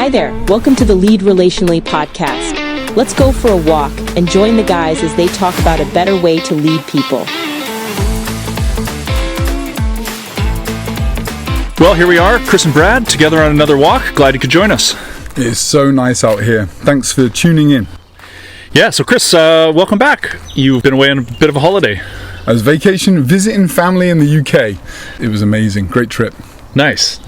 Hi there, welcome to the Lead Relationally podcast. Let's go for a walk and join the guys as they talk about a better way to lead people. Well, here we are, Chris and Brad, together on another walk. Glad you could join us. It's so nice out here. Thanks for tuning in. Yeah, so Chris, welcome back. You've been away on a bit of a holiday. I was vacation visiting family in the UK. It was amazing. Great trip. Nice.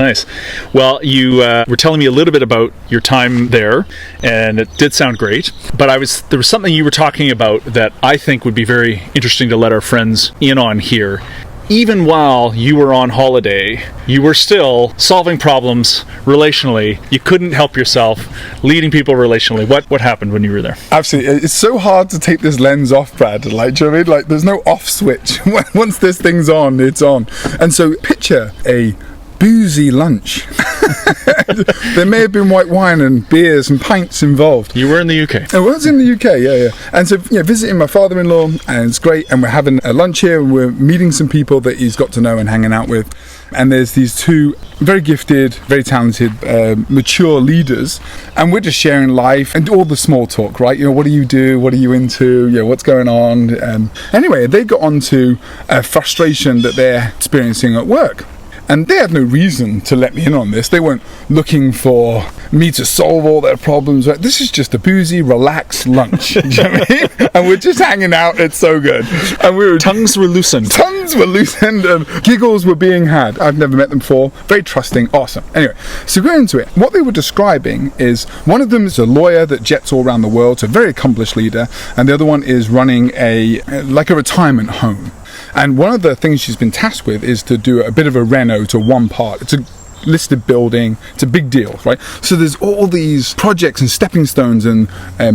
Well, you were telling me a little bit about your time there, and it did sound great. But there was something you were talking about that I think would be very interesting to let our friends in on here. Even while you were on holiday, you were still solving problems relationally. You couldn't help yourself, leading people relationally. What happened when you were there? Absolutely. It's so hard to take this lens off, Brad. Do you know what I mean? Like, there's no off switch. Once this thing's on, it's on. And so picture a boozy lunch. There may have been white wine and beers and pints involved. You were in the UK. I was in the UK, yeah. And so, visiting my father-in-law, and it's great, and we're having a lunch here, and we're meeting some people that he's got to know and hanging out with. And there's these two very gifted, very talented, mature leaders, and we're just sharing life and all the small talk, right? What do you do? What are you into? What's going on? Anyway, they got onto a frustration that they're experiencing at work. And they had no reason to let me in on this. They weren't looking for me to solve all their problems. Right? This is just a boozy, relaxed lunch. Do you know what I mean? And we're just hanging out. It's so good. And tongues were loosened. Tongues were loosened and giggles were being had. I've never met them before. Very trusting. Awesome. Anyway, so going into it, what they were describing is one of them is a lawyer that jets all around the world, so a very accomplished leader, and the other one is running a retirement home. And one of the things she's been tasked with is to do a bit of a reno to one part. It's a listed building. It's a big deal, right? So there's all these projects and stepping stones and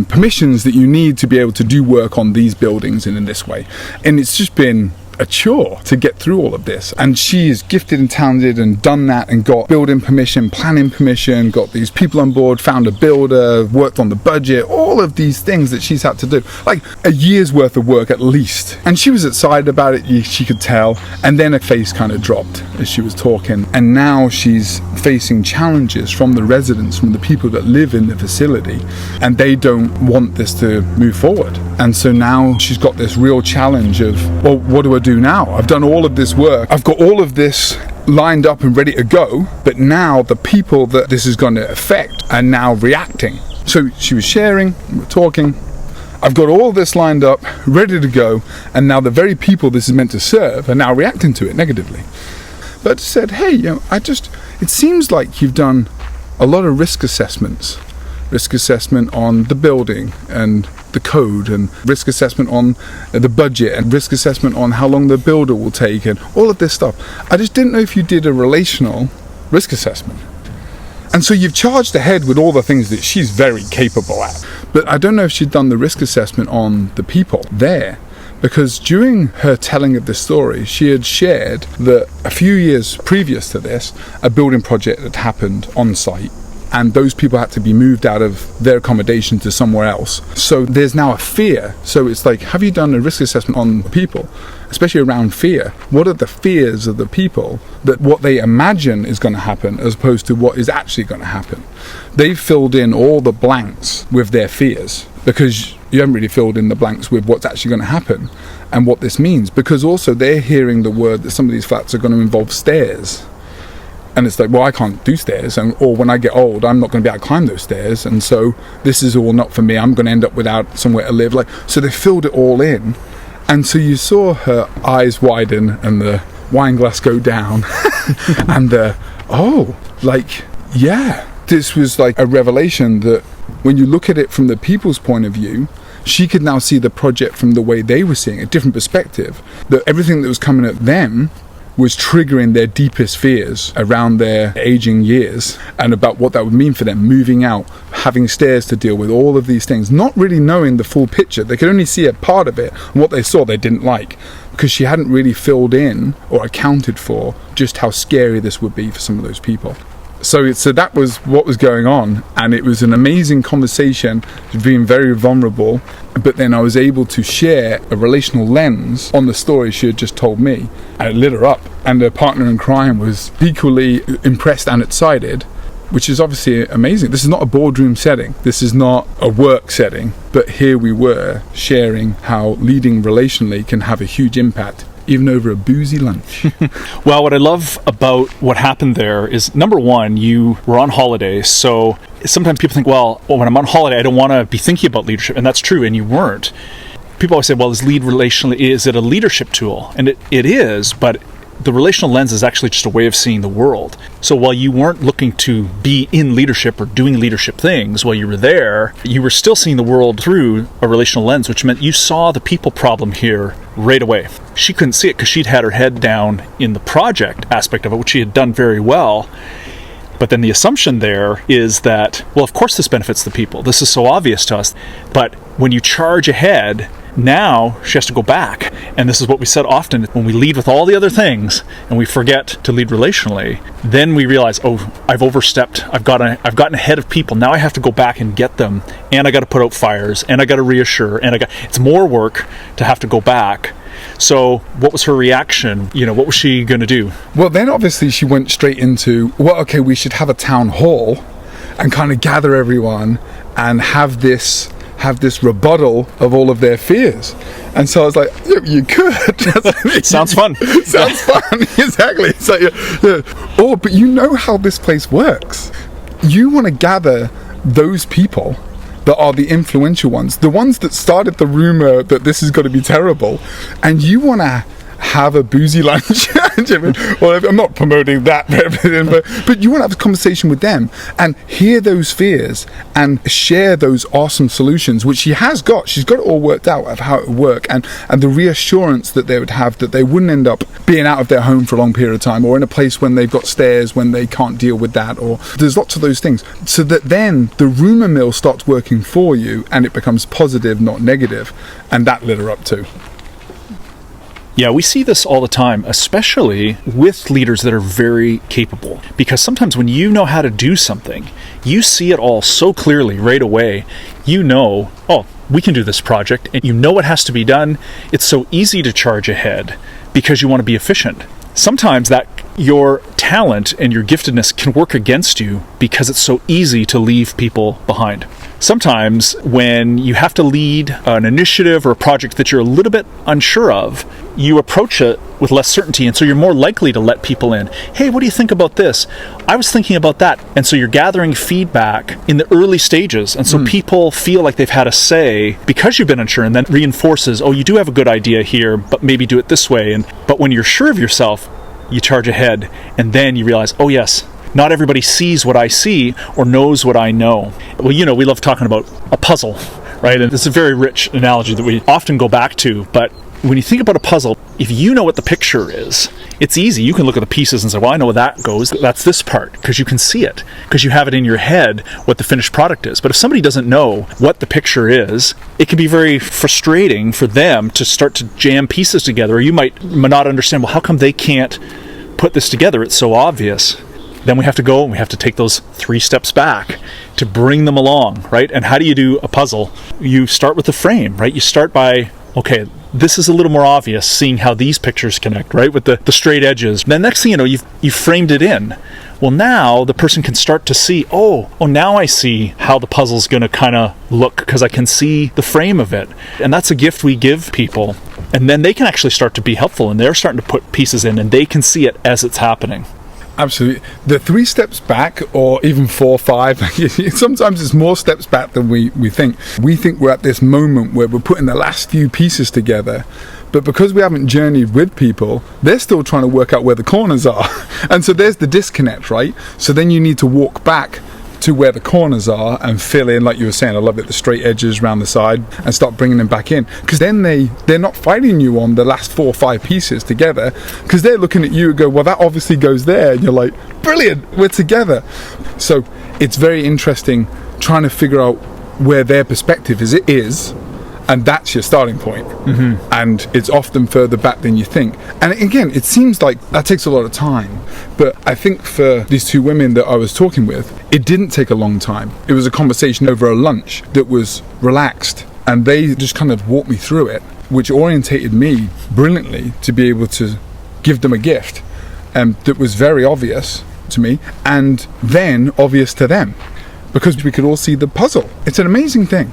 permissions that you need to be able to do work on these buildings in this way. And it's just been a chore to get through all of this, and she is gifted and talented and done that and got building permission, planning permission, got these people on board, found a builder, worked on the budget, all of these things that she's had to do, like a year's worth of work at least. And she was excited about it, she could tell, and then her face kind of dropped as she was talking. And now she's facing challenges from the residents, from the people that live in the facility, and they don't want this to move forward. And so now she's got this real challenge of, well, what do I do now? I've done all of this work. I've got all of this lined up and ready to go, but now the people that this is going to affect are now reacting. So she was sharing, we're talking, I've got all this lined up, ready to go, and now the very people this is meant to serve are now reacting to it negatively. But said, hey, it seems like you've done a lot of risk assessments. Risk assessment on the building and the code, and risk assessment on the budget, and risk assessment on how long the builder will take, and all of this stuff. I just didn't know if you did a relational risk assessment. And so you've charged ahead with all the things that she's very capable at. But I don't know if she'd done the risk assessment on the people there. Because during her telling of this story, she had shared that a few years previous to this, a building project had happened on site, and those people had to be moved out of their accommodation to somewhere else. So there's now a fear. So it's like, have you done a risk assessment on people, especially around fear? What are the fears of the people, that what they imagine is going to happen as opposed to what is actually going to happen? They've filled in all the blanks with their fears, because you haven't really filled in the blanks with what's actually going to happen and what this means. Because also they're hearing the word that some of these flats are going to involve stairs. And it's like, well, I can't do stairs, or when I get old, I'm not going to be able to climb those stairs, and so this is all not for me. I'm going to end up without somewhere to live. So they filled it all in, and so you saw her eyes widen and the wine glass go down, and this was like a revelation that when you look at it from the people's point of view, she could now see the project from the way they were seeing it, a different perspective. That everything that was coming at them was triggering their deepest fears around their aging years, and about what that would mean for them moving out, having stairs to deal with, all of these things, not really knowing the full picture. They could only see a part of it, and what they saw they didn't like, because she hadn't really filled in or accounted for just how scary this would be for some of those people. So that was what was going on, and it was an amazing conversation, being very vulnerable, but then I was able to share a relational lens on the story she had just told me, and it lit her up. And her partner in crime was equally impressed and excited, which is obviously amazing. This is not a boardroom setting. This is not a work setting. But here we were sharing how leading relationally can have a huge impact, even over a boozy lunch. Well, what I love about what happened there is, number one, you were on holiday. So sometimes people think, well, when I'm on holiday, I don't want to be thinking about leadership. And that's true. And you weren't. People always say, well, is it a leadership tool? And it is, but the relational lens is actually just a way of seeing the world. So while you weren't looking to be in leadership or doing leadership things while you were there, you were still seeing the world through a relational lens, which meant you saw the people problem here right away. She couldn't see it because she'd had her head down in the project aspect of it, which she had done very well. But then the assumption there is that, well, of course this benefits the people. This is so obvious to us. But when you charge ahead, now she has to go back. And this is what we said often, when we lead with all the other things and we forget to lead relationally, then we realize, oh, I've overstepped. I've gotten ahead of people. Now I have to go back and get them. And I got to put out fires, and I got to reassure, and it's more work to have to go back. So what was her reaction? What was she going to do? Well, then obviously she went straight into, well, okay, we should have a town hall and kind of gather everyone and have this rebuttal of all of their fears. And so I was like, yeah, you could. Sounds fun. Sounds fun, exactly. It's like, yeah. Oh, but you know how this place works. You want to gather those people that are the influential ones, the ones that started the rumor that this is going to be terrible, and you want to have a boozy lunch. Well, I'm not promoting that, but you want to have a conversation with them and hear those fears and share those awesome solutions, which she has got. She's got it all worked out of how it would work, and the reassurance that they would have that they wouldn't end up being out of their home for a long period of time, or in a place when they've got stairs when they can't deal with that, or there's lots of those things. So that then the rumor mill starts working for you and it becomes positive, not negative, and that lit her up too. Yeah, we see this all the time, especially with leaders that are very capable. Because sometimes when you know how to do something, you see it all so clearly right away. You know, oh, we can do this project, and you know what has to be done. It's so easy to charge ahead because you want to be efficient. Sometimes that your talent and your giftedness can work against you because it's so easy to leave people behind. Sometimes when you have to lead an initiative or a project that you're a little bit unsure of, you approach it with less certainty, and so you're more likely to let people in. Hey, what do you think about this? I was thinking about that. And so you're gathering feedback in the early stages, and so people feel like they've had a say because you've been unsure, and then reinforces, oh, you do have a good idea here, but maybe do it this way. But when you're sure of yourself, you charge ahead, and then you realize, oh yes, not everybody sees what I see or knows what I know. Well, we love talking about a puzzle, right? And it's a very rich analogy that we often go back to. But when you think about a puzzle, if you know what the picture is, it's easy. You can look at the pieces and say, well, I know where that goes. That's this part, because you can see it, because you have it in your head what the finished product is. But if somebody doesn't know what the picture is, it can be very frustrating for them to start to jam pieces together. Or you might not understand, well, how come they can't put this together? It's so obvious. Then we have to go and we have to take those 3 steps back to bring them along, right? And how do you do a puzzle? You start with the frame, right? You start by, okay, this is a little more obvious, seeing how these pictures connect, right? With the straight edges. Then next thing you know, you've framed it in. Well, now the person can start to see, oh, now I see how the puzzle's going to kind of look, because I can see the frame of it. And that's a gift we give people. And then they can actually start to be helpful, and they're starting to put pieces in, and they can see it as it's happening. Absolutely. The 3 steps back, or even 4, 5, sometimes it's more steps back than we think. We think we're at this moment where we're putting the last few pieces together, but because we haven't journeyed with people, they're still trying to work out where the corners are. And so there's the disconnect, right? So then you need to walk back to where the corners are and fill in, like you were saying, I love it, the straight edges around the side, and start bringing them back in, because then they're not fighting you on the last 4 or 5 pieces together, because they're looking at you and go, well, that obviously goes there, and you're like, brilliant, we're together. So it's very interesting trying to figure out where their perspective is, and that's your starting point. And it's often further back than you think. And again, it seems like that takes a lot of time, but I think for these 2 women that I was talking with, it didn't take a long time. It was a conversation over a lunch that was relaxed, and they just kind of walked me through it, which orientated me brilliantly to be able to give them a gift that was very obvious, to me and then obvious to them, because we could all see the puzzle. It's an amazing thing.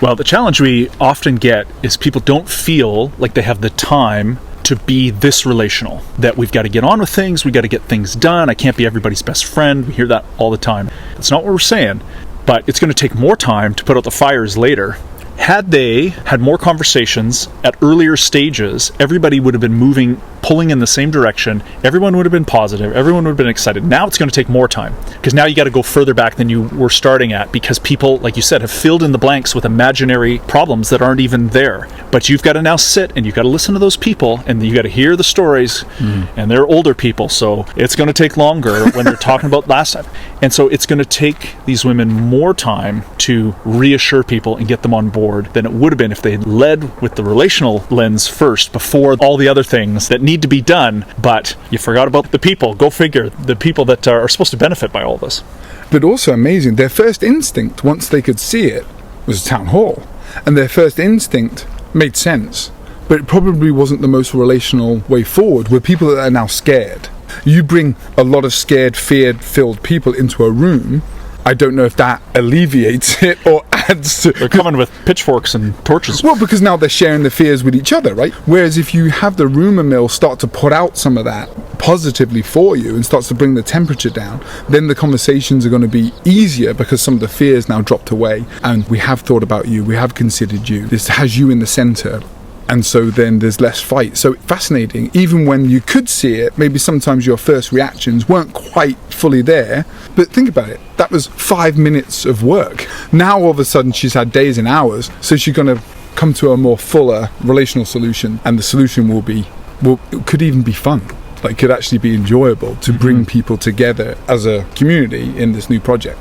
Well, the challenge we often get is people don't feel like they have the time to be this relational, that we've got to get on with things, we've got to get things done, I can't be everybody's best friend. We hear that all the time. That's not what we're saying, but it's going to take more time to put out the fires later. Had they had more conversations at earlier stages, everybody would have been moving, pulling in the same direction. Everyone would have been positive. Everyone would have been excited. Now it's going to take more time, because now you got to go further back than you were starting at, because people, like you said, have filled in the blanks with imaginary problems that aren't even there. But you've got to now sit and you've got to listen to those people, and you got to hear the stories, and they're older people, so it's going to take longer when they're talking about last time. And so it's going to take these women more time to reassure people and get them on board than it would have been if they had led with the relational lens first before all the other things that need to be done. But you forgot about the people. Go figure. The people that are supposed to benefit by all this. But also amazing, their first instinct, once they could see it, was town hall. And their first instinct made sense. But it probably wasn't the most relational way forward with people that are now scared. You bring a lot of scared, fear-filled people into a room, I don't know if that alleviates it or adds to... They're coming with pitchforks and torches. Well, because now they're sharing the fears with each other, right? Whereas if you have the rumour mill start to put out some of that positively for you and starts to bring the temperature down, then the conversations are going to be easier, because some of the fears now dropped away. And we have thought about you, we have considered you. This has you in the centre. And so then there's less fight. So fascinating. Even when you could see it, maybe sometimes your first reactions weren't quite fully there. But think about it. That was 5 minutes of work. Now all of a sudden she's had days and hours. So she's going to come to a more fuller relational solution. And the solution will be, well, it could even be fun. Like, could actually be enjoyable to bring people together as a community in this new project.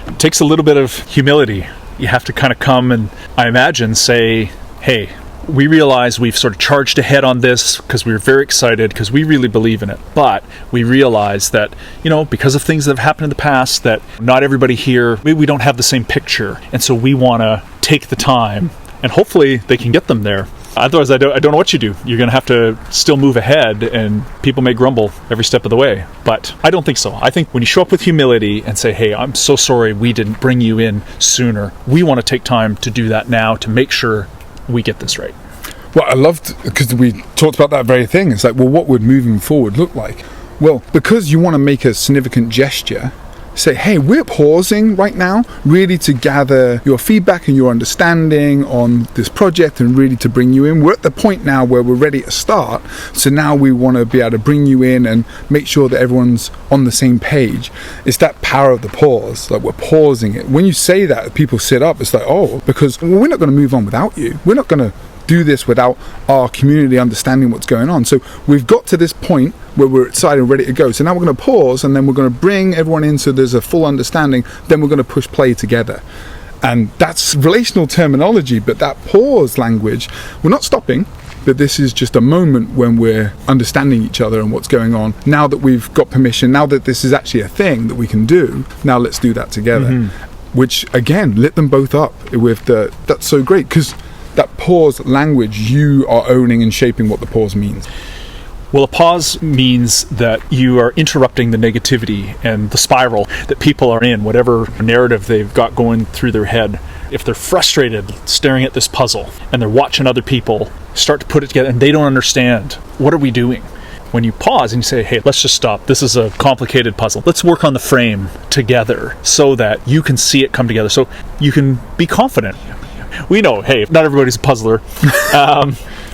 It takes a little bit of humility. You have to kind of come and, I imagine, say, hey, we realize we've sort of charged ahead on this because we were very excited, because we really believe in it. But we realize that, because of things that have happened in the past, that not everybody here, maybe we don't have the same picture. And so we want to take the time, and hopefully they can get them there. Otherwise, I don't know what you do. You're going to have to still move ahead, and people may grumble every step of the way. But I don't think so. I think when you show up with humility and say, hey, I'm so sorry we didn't bring you in sooner. We want to take time to do that now to make sure we get this right. Well, I loved, because we talked about that very thing. It's like, well, what would moving forward look like? Well, because you want to make a significant gesture, say, hey, we're pausing right now, really to gather your feedback and your understanding on this project and really to bring you in. We're at the point now where we're ready to start. So now we want to be able to bring you in and make sure that everyone's on the same page. It's that power of the pause. Like, we're pausing it. When you say that, people sit up. It's like, oh, because we're not going to move on without you. We're not going to do this without our community understanding what's going on. So we've got to this point where we're excited and ready to go. So now we're going to pause, and then we're going to bring everyone in so there's a full understanding. Then we're going to push play together. And that's relational terminology, but that pause language, we're not stopping, but this is just a moment when we're understanding each other and what's going on. Now that we've got permission, now that this is actually a thing that we can do, now let's do that together. Which, again, lit them both up with that's so great, because that pause language, you are owning and shaping what the pause means. Well, a pause means that you are interrupting the negativity and the spiral that people are in, whatever narrative they've got going through their head. If they're frustrated staring at this puzzle and they're watching other people start to put it together and they don't understand, what are we doing? When you pause and you say, hey, let's just stop. This is a complicated puzzle. Let's work on the frame together so that you can see it come together, so you can be confident. We know, hey, not everybody's a puzzler,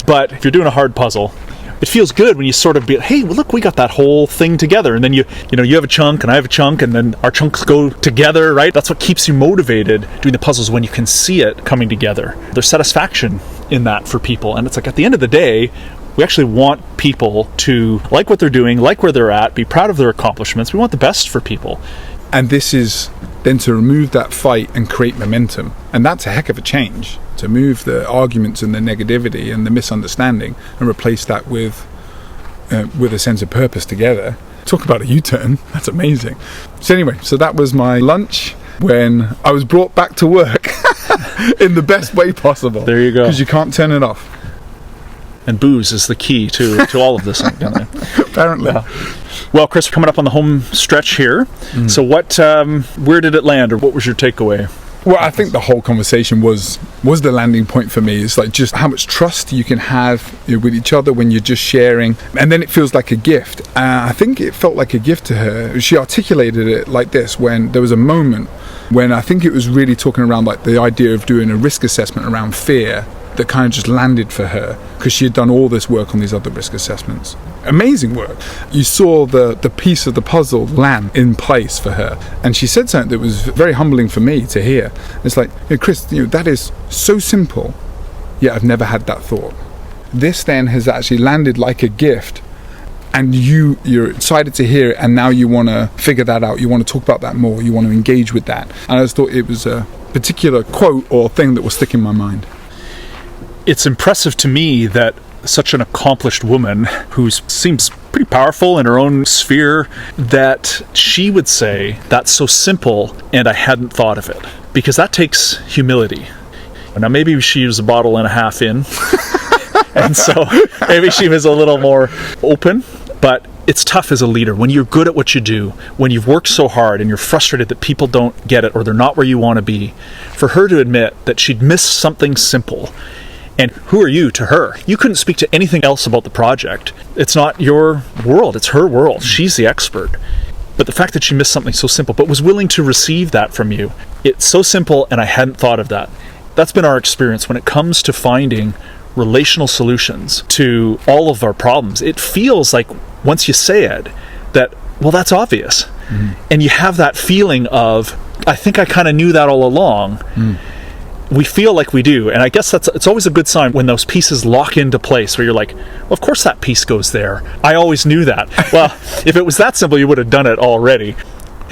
but if you're doing a hard puzzle, it feels good when you sort of be, hey, well, look, we got that whole thing together, and then you have a chunk and I have a chunk, and then our chunks go together, right? That's what keeps you motivated doing the puzzles, when you can see it coming together. There's satisfaction in that for people, and it's like, at the end of the day, we actually want people to like what they're doing, like where they're at, be proud of their accomplishments. We want the best for people. And this is then to remove that fight and create momentum. And that's a heck of a change, to move the arguments and the negativity and the misunderstanding and replace that with a sense of purpose together. Talk about a U-turn. That's amazing. So anyway, so that was my lunch when I was brought back to work in the best way possible. There you go. Because you can't turn it off. And booze is the key to all of this. apparently. Well, Chris, we're coming up on the home stretch here. So where did it land, or what was your takeaway? Well, I think the whole conversation was the landing point for me. It's like just how much trust you can have with each other when you're just sharing, and then it feels like a gift. I think it felt like a gift to her. She articulated it like this when there was a moment when I think it was really talking around like the idea of doing a risk assessment around fear that kind of just landed for her because she had done all this work on these other risk assessments. Amazing work. You saw the piece of the puzzle land in place for her, and she said something that was very humbling for me to hear. It's like, Chris, that is so simple, yet I've never had that thought. This then has actually landed like a gift, and you're excited to hear it, and now you want to figure that out. You want to talk about that more. You want to engage with that. And I just thought it was a particular quote or thing that will stick in my mind. It's impressive to me that such an accomplished woman who seems pretty powerful in her own sphere, that she would say, that's so simple and I hadn't thought of it. Because that takes humility. Now maybe she was a bottle and a half in, and so maybe she was a little more open, but it's tough as a leader when you're good at what you do, when you've worked so hard and you're frustrated that people don't get it or they're not where you want to be, for her to admit that she'd missed something simple. And who are you to her? You couldn't speak to anything else about the project. It's not your world, it's her world. She's the expert. But the fact that she missed something so simple, but was willing to receive that from you, it's so simple and I hadn't thought of that. That's been our experience when it comes to finding relational solutions to all of our problems. It feels like once you say it, that, well, that's obvious. And you have that feeling of, I think I kind of knew that all along. We feel like we do, and I guess it's always a good sign when those pieces lock into place where you're like, well, of course that piece goes there. I always knew that. Well, if it was that simple, you would have done it already.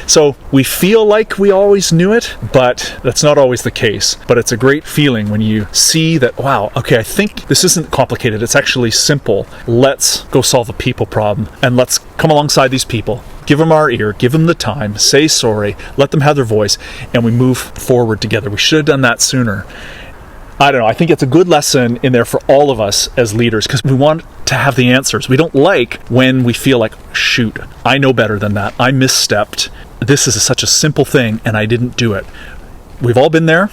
So we feel like we always knew it, but that's not always the case. But it's a great feeling when you see that, wow, okay, I think this isn't complicated. It's actually simple. Let's go solve a people problem, and let's come alongside these people. Give them our ear, give them the time, say sorry, let them have their voice, and we move forward together. We should have done that sooner. I don't know, I think it's a good lesson in there for all of us as leaders because we want to have the answers. We don't like when we feel like, shoot, I know better than that. I misstepped. This is such a simple thing and I didn't do it. We've all been there,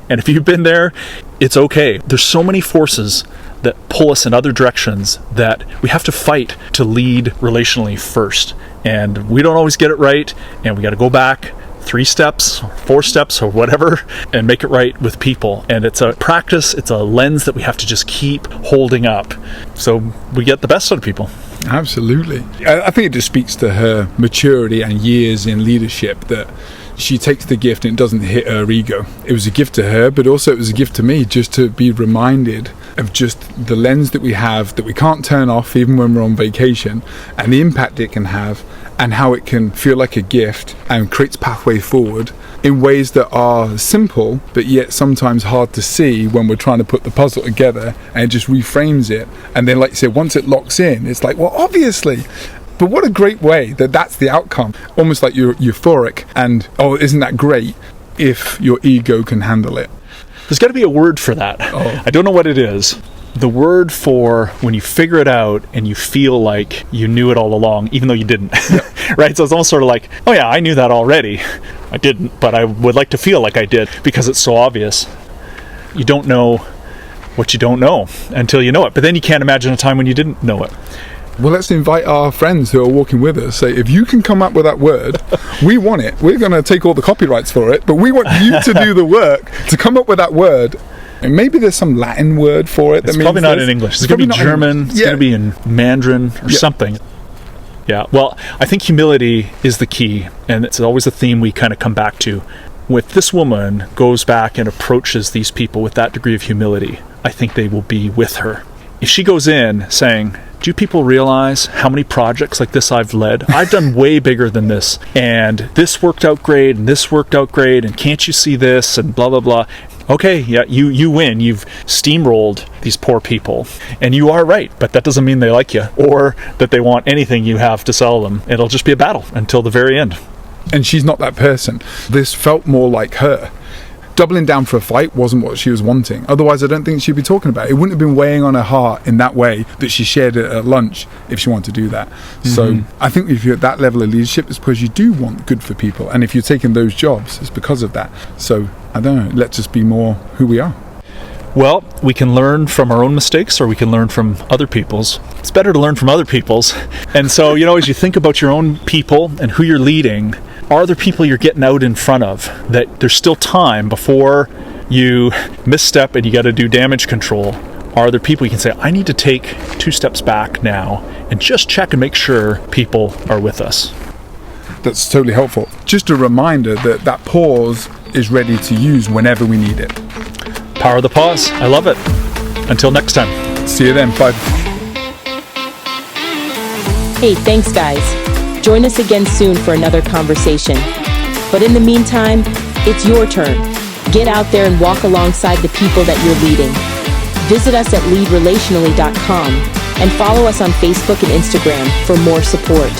and if you've been there, it's okay. There's so many forces that pull us in other directions that we have to fight to lead relationally first. And we don't always get it right, and we got to go back 3 steps, 4 steps, or whatever, and make it right with people. And it's a practice, it's a lens that we have to just keep holding up so we get the best out of people. Absolutely. I think it just speaks to her maturity and years in leadership that she takes the gift and it doesn't hit her ego. It was a gift to her, but also it was a gift to me just to be reminded of just the lens that we have that we can't turn off even when we're on vacation, and the impact it can have, and how it can feel like a gift and creates pathway forward in ways that are simple but yet sometimes hard to see when we're trying to put the puzzle together, and it just reframes it. And then, like you said, once it locks in, it's like, well, obviously. But what a great way that that's the outcome. Almost like you're euphoric and, oh, isn't that great if your ego can handle it. There's got to be a word for that. I don't know what it is. The word for when you figure it out and you feel like you knew it all along, even though you didn't. Right? So it's almost sort of like, oh yeah, I knew that already. I didn't, but I would like to feel like I did because it's so obvious. You don't know what you don't know until you know it. But then you can't imagine a time when you didn't know it. Well, let's invite our friends who are walking with us. Say, if you can come up with that word, we want it. We're going to take all the copyrights for it, but we want you to do the work to come up with that word. And maybe there's some Latin word for it. It's probably not in English. It's going to be German. It's going to be in Mandarin or something. Yeah. Well, I think humility is the key, and it's always a theme we kind of come back to. If this woman goes back and approaches these people with that degree of humility, I think they will be with her. If she goes in saying, do people realize how many projects like this I've led? I've done way bigger than this, and this worked out great, and this worked out great, and can't you see this, and blah, blah, blah. Okay, yeah, you win. You've steamrolled these poor people, and you are right, but that doesn't mean they like you, or that they want anything you have to sell them. It'll just be a battle until the very end. And she's not that person. This felt more like her. doubling down for a fight wasn't what she was wanting. Otherwise, I don't think she'd be talking about it. It wouldn't have been weighing on her heart in that way that she shared it at lunch if she wanted to do that. So I think if you're at that level of leadership, it's because you do want good for people. And if you're taking those jobs, it's because of that. So I don't know, let's just be more who we are. Well, we can learn from our own mistakes or we can learn from other people's. It's better to learn from other people's. And so, as you think about your own people and who you're leading, are there people you're getting out in front of that there's still time before you misstep and you got to do damage control? Are there people you can say, I need to take 2 steps back now and just check and make sure people are with us? That's totally helpful. Just a reminder that pause is ready to use whenever we need it. Power of the pause. I love it. Until next time. See you then. Bye. Hey, thanks guys. Join us again soon for another conversation. But in the meantime, it's your turn. Get out there and walk alongside the people that you're leading. Visit us at leadrelationally.com and follow us on Facebook and Instagram for more support.